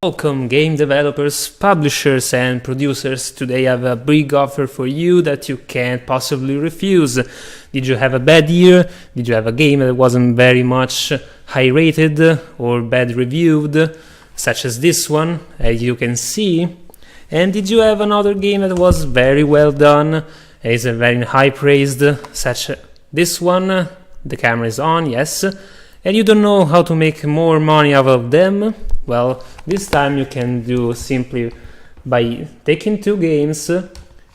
Welcome game developers, publishers and producers. Today I have a big offer for you that you can't possibly refuse. Did you have a bad year? Did you have a game that wasn't very much high rated or bad reviewed, such as this one, as you can see? And did you have another game that was very well done, is very high praised, such as this one? The camera is on, yes. And you don't know how to make more money out of them? Well, this time you can do simply by taking two games,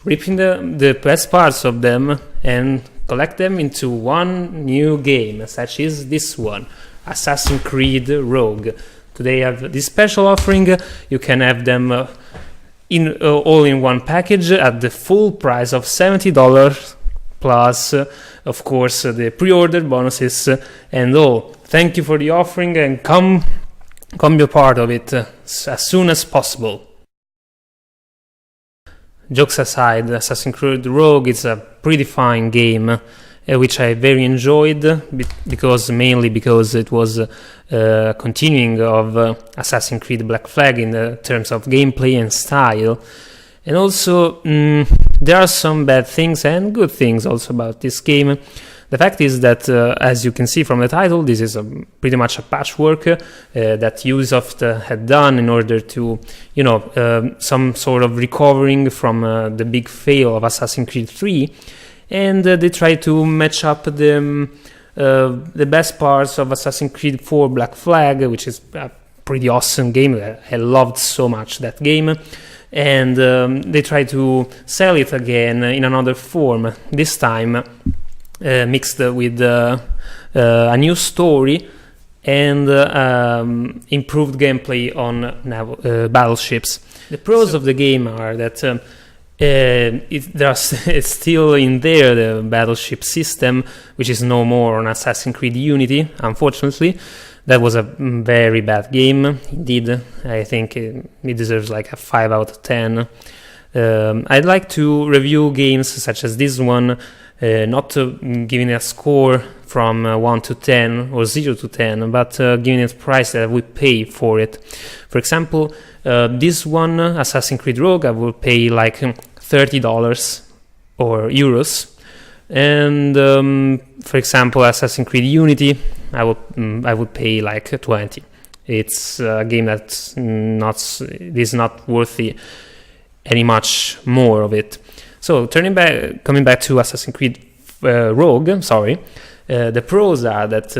ripping the best parts of them and collect them into one new game, such as this one, Assassin's Creed Rogue. Today I have this special offering. You can have them all in one package at the full price of $70 plus, of course, the pre-order bonuses and all. Thank you for the offering and come be a part of it as soon as possible. Jokes aside, Assassin's Creed Rogue is a pretty fine game, which I very enjoyed, mainly because it was continuing of Assassin's Creed Black Flag in terms of gameplay and style. And also, there are some bad things and good things also about this game. The fact is that, as you can see from the title, this is pretty much a patchwork that Ubisoft had done in order to, some sort of recovering from the big fail of Assassin's Creed 3, and they try to match up the best parts of Assassin's Creed 4 Black Flag, which is a pretty awesome game. I loved so much that game. And they try to sell it again in another form, this time mixed with a new story and improved gameplay on battleships. The pros of the game are that it's still in there, the battleship system, which is no more on Assassin's Creed Unity, unfortunately. That was a very bad game, indeed. I think it deserves like a 5 out of 10. I'd like to review games such as this one, not giving a score from 1 to 10 or 0 to 10, but giving it a price that I would pay for it. For example, this one, Assassin's Creed Rogue, I will pay like $30 or euros. And for example, Assassin's Creed Unity, I would pay like 20. It's a game that's not worthy any much more of it. So coming back to Assassin's Creed Rogue, the pros are that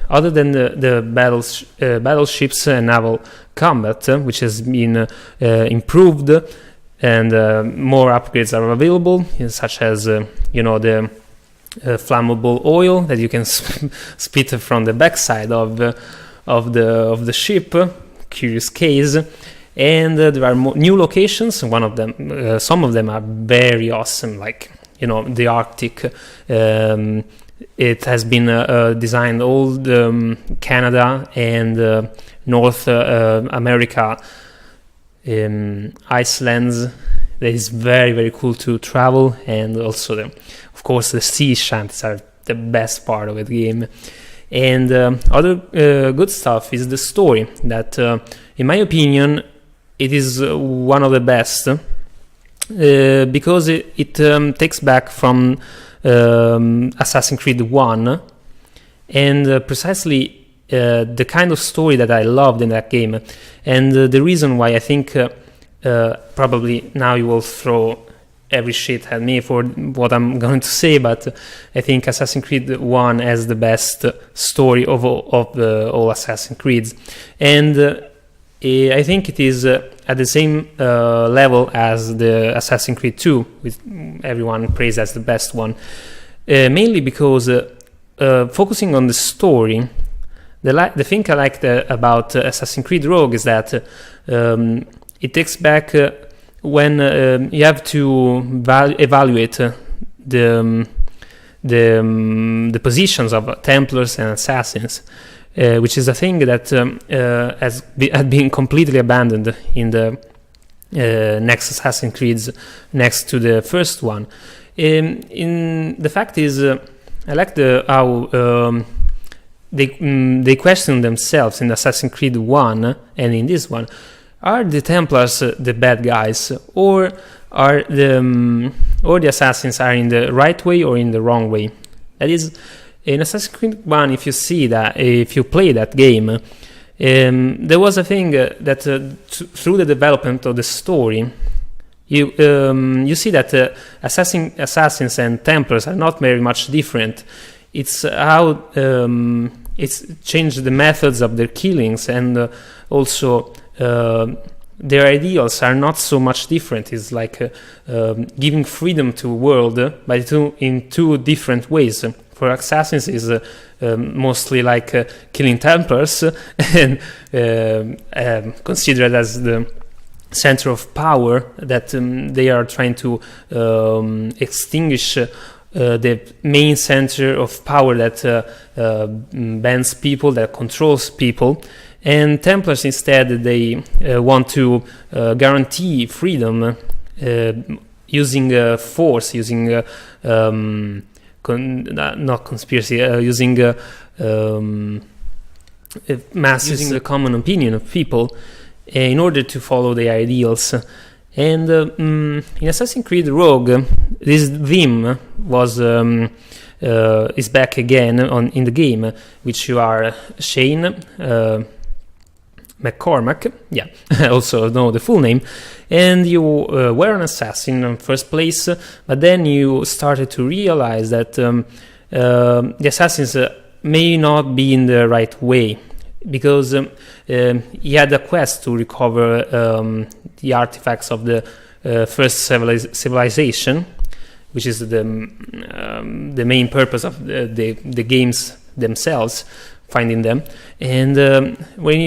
other than the battleships and naval combat, which has been improved, and more upgrades are available, such as the flammable oil that you can spit from the backside of the ship. Curious case. And there are new locations. Some of them are very awesome, like the Arctic. It has been designed all Canada and North America, Iceland. That is very, very cool to travel, and also of course the sea shanties are the best part of the game. And other good stuff is the story that, in my opinion, it is one of the best because it takes back from Assassin's Creed 1 and precisely the kind of story that I loved in that game. And the reason why I think probably now you will throw every shit at me for what I'm going to say, but I think Assassin's Creed 1 has the best story of all Assassin's Creeds. And I think it is at the same level as the Assassin's Creed 2, which everyone praised as the best one. Mainly because focusing on the story, the thing I liked about Assassin's Creed Rogue is that it takes back when you have to evaluate the positions of Templars and Assassins. Which is a thing that had been completely abandoned in the next Assassin's Creed, next to the first one. In the fact is, I like how they question themselves in Assassin's Creed 1 and in this one: are the Templars the bad guys, or are the assassins are in the right way or in the wrong way? That is, in Assassin's Creed 1, if you play that game, there was a thing that through the development of the story, you see that assassins and Templars are not very much different. It's how it's changed the methods of their killings, and also their ideals are not so much different. It's like giving freedom to the world, but in two different ways. For assassins is mostly like killing Templars and considered as the center of power, that they are trying to extinguish the main center of power that bans people, that controls people. And Templars instead, they want to guarantee freedom using force, using not conspiracy, using masses, using the common opinion of people in order to follow their ideals. And in Assassin's Creed Rogue, this theme was is back again in the game, which you are Shane McCormack, yeah, I also know the full name, and you were an assassin in first place, but then you started to realize that the assassins may not be in the right way, because he had a quest to recover the artifacts of the first civilization, which is the main purpose of the games themselves, finding them. And when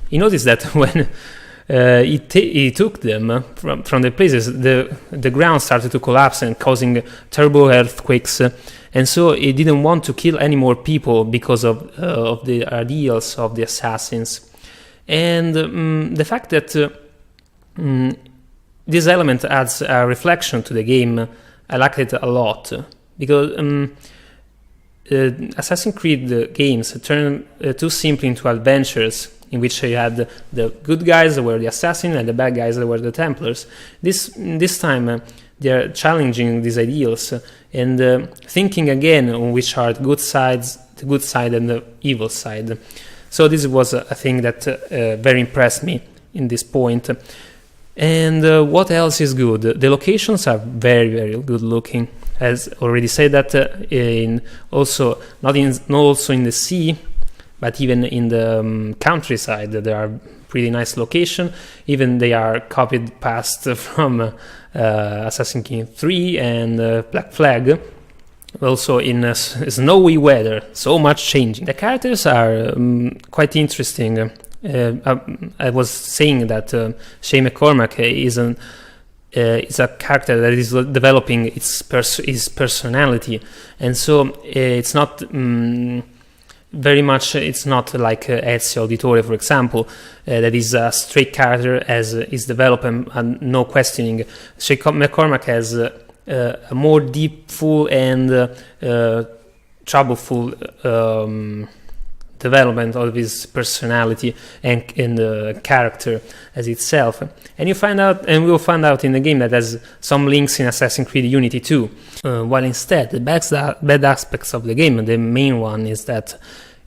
he noticed that when he took them from the places, the ground started to collapse and causing terrible earthquakes, and so he didn't want to kill any more people because of the ideals of the assassins. And the fact that this element adds a reflection to the game, I liked it a lot, because Assassin's Creed games turn too simply into adventures in which you had the good guys that were the assassins and the bad guys that were the Templars. This time they are challenging these ideals and thinking again on which are the good side and the evil side. So this was a thing that very impressed me in this point. And what else is good? The locations are very, very good looking. As already said, that not also in the sea, but even in the countryside, there are pretty nice locations. Even they are copied past from Assassin's Creed 3 and Black Flag. Also in snowy weather, so much changing. The characters are quite interesting. I was saying that Shane McCormack is a character that is developing his personality, and so it's not very much. It's not like Ezio Auditore, for example, that is a straight character as is developing and no questioning. Shane McCormack has a more deepful and troubleful development of his personality and in the character as itself, and we'll find out in the game that has some links in Assassin's Creed Unity 2. While instead the bad aspects of the game, the main one is that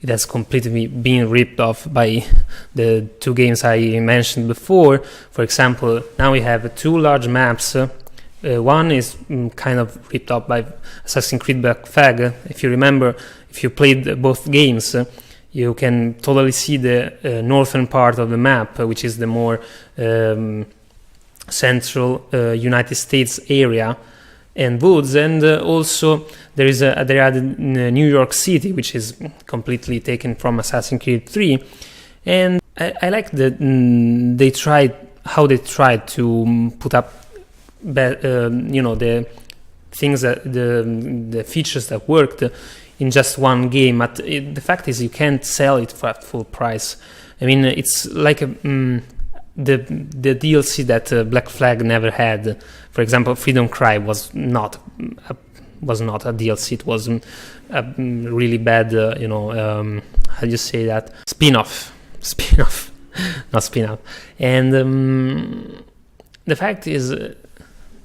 it has completely been ripped off by the two games I mentioned before. For example, now we have two large maps. One is kind of ripped off by Assassin's Creed Black Flag. If you remember, if you played both games, you can totally see the northern part of the map, which is the more central United States area and woods, and also there are New York City, which is completely taken from Assassin's Creed 3, and I like that they tried to put up the things that the features that worked in just one game, but the fact is you can't sell it for at full price. I mean, it's like the DLC that Black Flag never had. For example, Freedom Cry was not a DLC. It was a really bad, how do you say that? Spin-off, not spin-off. And the fact is,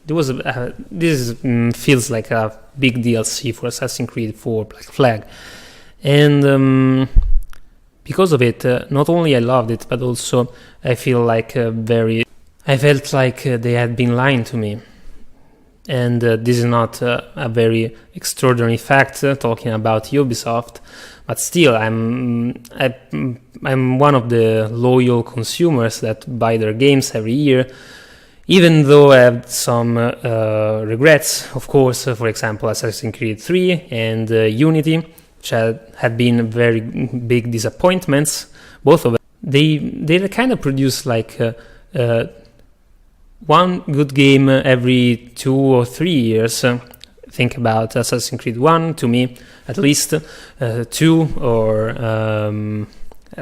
this feels like a big DLC for Assassin's Creed 4 Black Flag, and because of it, not only I loved it, but also I felt like they had been lying to me. And this is not a very extraordinary fact talking about Ubisoft, but still, I'm one of the loyal consumers that buy their games every year, even though I have some regrets, of course. For example, Assassin's Creed 3 and Unity, which had been very big disappointments. Both of them, they kind of produce like one good game every 2 or 3 years. Think about Assassin's Creed 1, to me at least, 2, or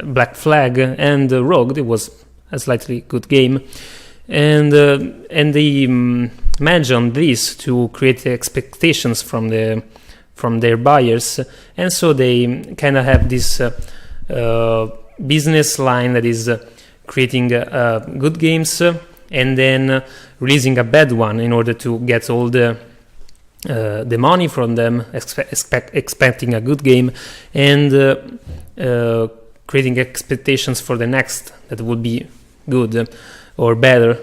Black Flag, and Rogue. It was a slightly good game, and they managed on this to create expectations from their buyers, and so they kind of have this business line that is creating good games and then releasing a bad one in order to get all the money from them, expecting a good game, and creating expectations for the next that would be good or better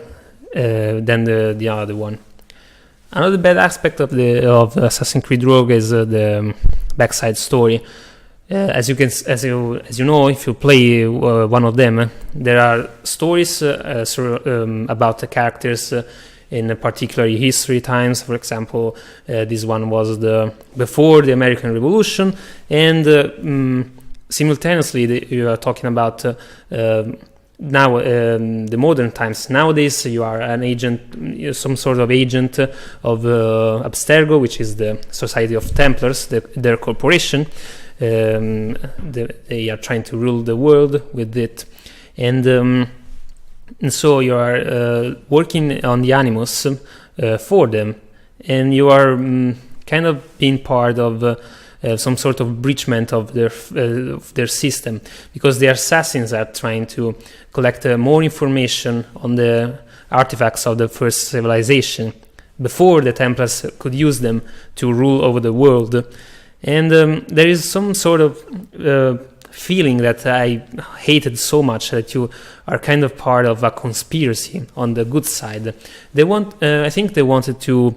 than the other one. Another bad aspect of Assassin's Creed Rogue is the backside story. As you know, if you play one of them, there are stories about the characters in particular history times. For example, this one was before the American Revolution, and simultaneously you are talking about now the modern times. Nowadays you are an agent, some sort of agent of Abstergo, which is the Society of Templars, their corporation. They are trying to rule the world with it, and so you are working on the Animus for them, and you are kind of being part of some sort of breachment of their system, because the assassins are trying to collect more information on the artifacts of the first civilization before the Templars could use them to rule over the world. And there is some sort of feeling that I hated so much, that you are kind of part of a conspiracy on the good side. I think they wanted to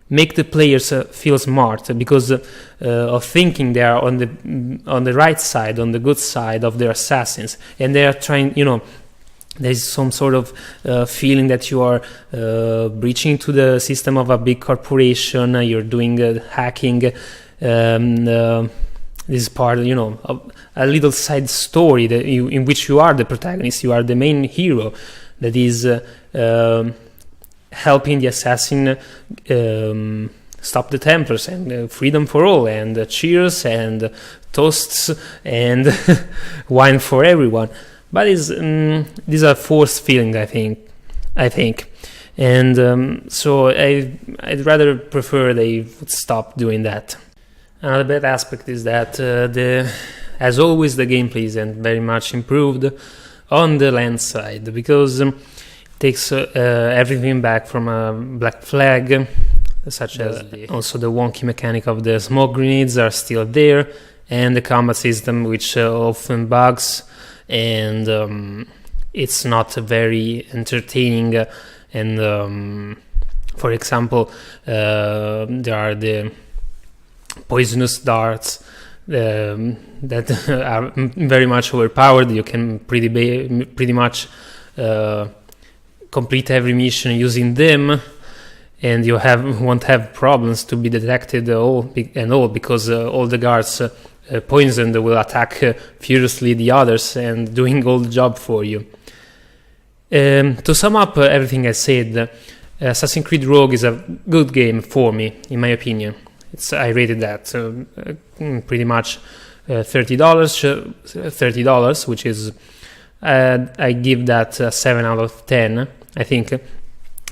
make the players feel smart, because of thinking they are on the right side, on the good side of their assassins, and they are trying, there's some sort of feeling that you are breaching to the system of a big corporation, you're doing hacking. This is part, of a little side story in which you are the protagonist, you are the main hero that is helping the assassin stop the Templars, and freedom for all, and cheers, and toasts, and wine for everyone. But these are forced feelings, I think, and so I'd rather prefer they would stop doing that. Another bad aspect is that as always, the gameplay isn't very much improved on the land side, because it takes everything back from a Black Flag, such as also the wonky mechanic of the smoke grenades are still there, and the combat system, which often bugs, and it's not very entertaining. And for example, there are the poisonous darts that are very much overpowered. You can pretty much complete every mission using them, and you won't have problems to be detected because all the guards poisoned will attack furiously the others and doing all the job for you. To sum up everything I said, Assassin's Creed Rogue is a good game for me, in my opinion. I rated that pretty much $30, which is I give that a 7 out of 10, I think,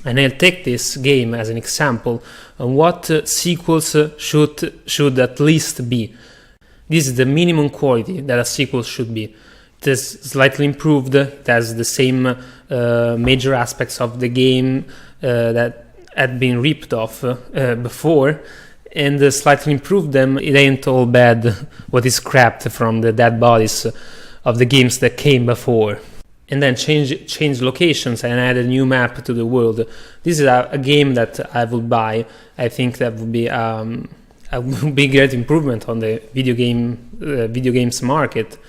And I'll take this game as an example on what sequels should at least be. This is the minimum quality that a sequel should be. It is slightly improved, it has the same major aspects of the game that had been ripped off before, and slightly improved them. It ain't all bad what is scrapped from the dead bodies of the games that came before. And then change locations and add a new map to the world. This is a game that I would buy. I think that would be a great improvement on the video games market,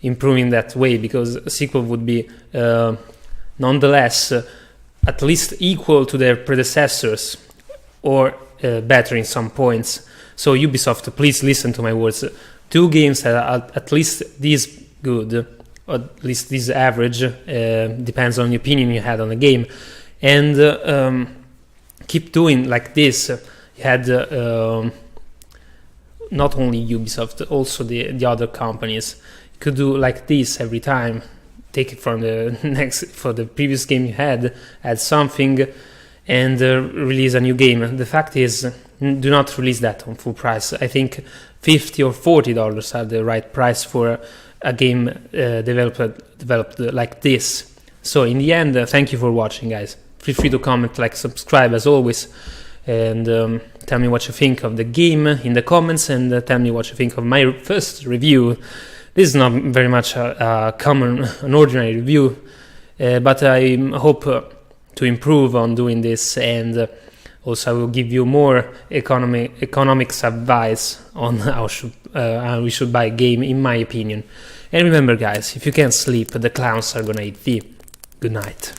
improving that way, because a sequel would be nonetheless at least equal to their predecessors, or better in some points. So Ubisoft, please listen to my words. 2 games that are at least this good, or at least this average, depends on the opinion you had on the game, and keep doing like this. You had not only Ubisoft, also the other companies. You could do like this every time. Take it from the previous game you had, add something, and release a new game. The fact is, do not release that on full price. I think $50 or $40 are the right price for a game developed like this. So in the end, thank you for watching, guys. Feel free to comment, like, subscribe as always, and tell me what you think of the game in the comments, and tell me what you think of my first review. This is not very much an ordinary review, but I hope to improve on doing this, and also I will give you more economics advice on how we should buy a game, in my opinion. And remember, guys, if you can't sleep, the clowns are gonna eat thee. Good night.